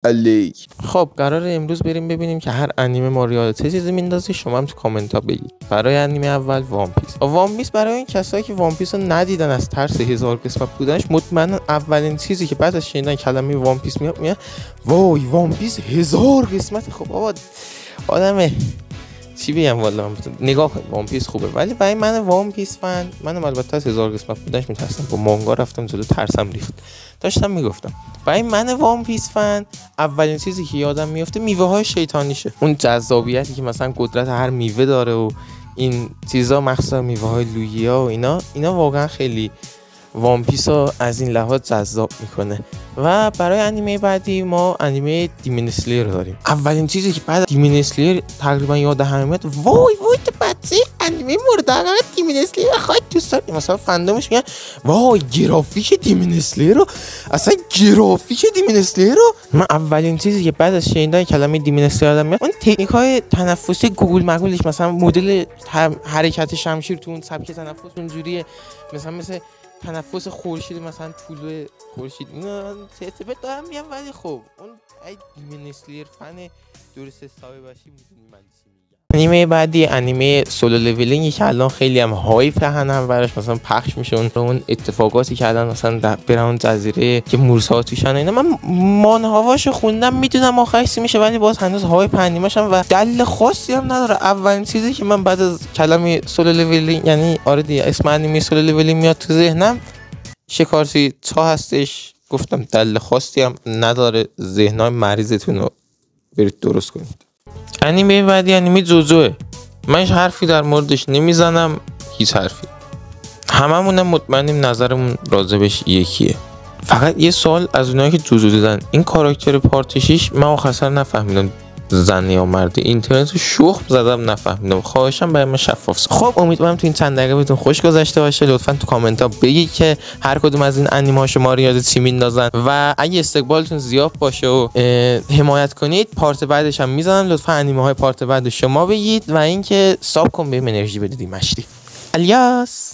علیک. خب قراره امروز بریم ببینیم که هر انیمه ما رو یاد چه چیزی میندازه. شما هم تو کامنت ها بگید. برای انیمه اول وان پیس برای این کسایی که وان پیس رو ندیدن از ترس 1000 قسمت بودنش، مطمئنا اولین چیزی که بعد از شنیدن کلمه وان پیس میاد وای وان پیس 1000 قسمت. خب بابا آدمه چی بگم والا، نگاه کن وان پیس خوبه، ولی برای من وان پیس فن، منم البته از 1000 قسمت بودنش میترسم، با مانگا رفتم جلو ترسم ریخت. داشتم میگفتم برای من وان پیس فن اولین چیزی که یادم میفته میوه های شیطانیشه. اون جذابیتی که مثلا قدرت هر میوه داره و این چیزا، مخصوصا میوه های لوگیا و اینا واقعا خیلی وان پیس رو از این لحاظ جذاب میکنه. و برای انیمه بعدی ما انیمه دیمون اسلیر رو داریم. اولین چیزی که بعد دیمون اسلیر تقریبا یاد همه میاد، وای تو بچه انیمه مورد علاقه دیمون اسلیر خاک دوست دارم. مثلا فندومش میگن وای گرافیک دیمون اسلیر رو، اصلا گرافیک دیمون اسلیر رو. من اولین چیزی که بعد از شنیدن کلمه دیمون اسلیر یادم میاد اون تکنیک‌های تنفسی گوگل مگولش، مثلا مدل حرکت شمشیر تو اون سبک تنفس اونجوریه، مثل تنفس خورشید، مثلا طول خورشید، اینا ترتیبت دارم میگم، ولی خب اون ای دیمون اسلیر فن درست حسابی باشی میدونی من چی میگم. انیمه بعدی انیمه سولو لولینگی که الان خیلی هم هایپ هم براش مثلا پخش میشه، اون اتفاقاتی که الان مثلا برن اون جزیره که مورسا توشن اینا، من مانهاواشو خوندم میدونم آخرش میشه، ولی باز هنوز هایپ انیمه‌ش هم و دلیل خاصی هم نداره. اولین چیزی که من بعد از کلمه سولو لولینگ، یعنی آره دیگه اسم انیمه سولو لولینگ میاد تو ذهنم، شکارچی چا هستش. گفتم دلیل خاصی هم نداره، ذهنای مریضتون رو برید درست کنید. انیمه بعدی انیمه جوجوه. من هیچ حرفی در موردش نمیزنم، هیچ حرفی، هممونم مطمئنیم نظرمون راجبش یکیه. فقط یه سوال از اونایی که جوجو دیدن، این کاراکتر پارت 6 من آخر نفهمیدم زنه یا مرده، اینترنت رو شخم زدم نفهمیدم، خواهشم برای من شفاف. خب امیدوارم تو این چند دقیقه بهتون خوش گذشته باشه. لطفا تو کامنت ها بگید که هر کدوم از این انیمه ها شما رو یاد چی میندازن، و اگه استقبالتون زیاد باشه و حمایت کنید پارت بعدش هم میذارم. لطفا انیمه های پارت بعد شما بگید، و اینکه ساب کن بهم انرژی بدید مشتی. الیاس.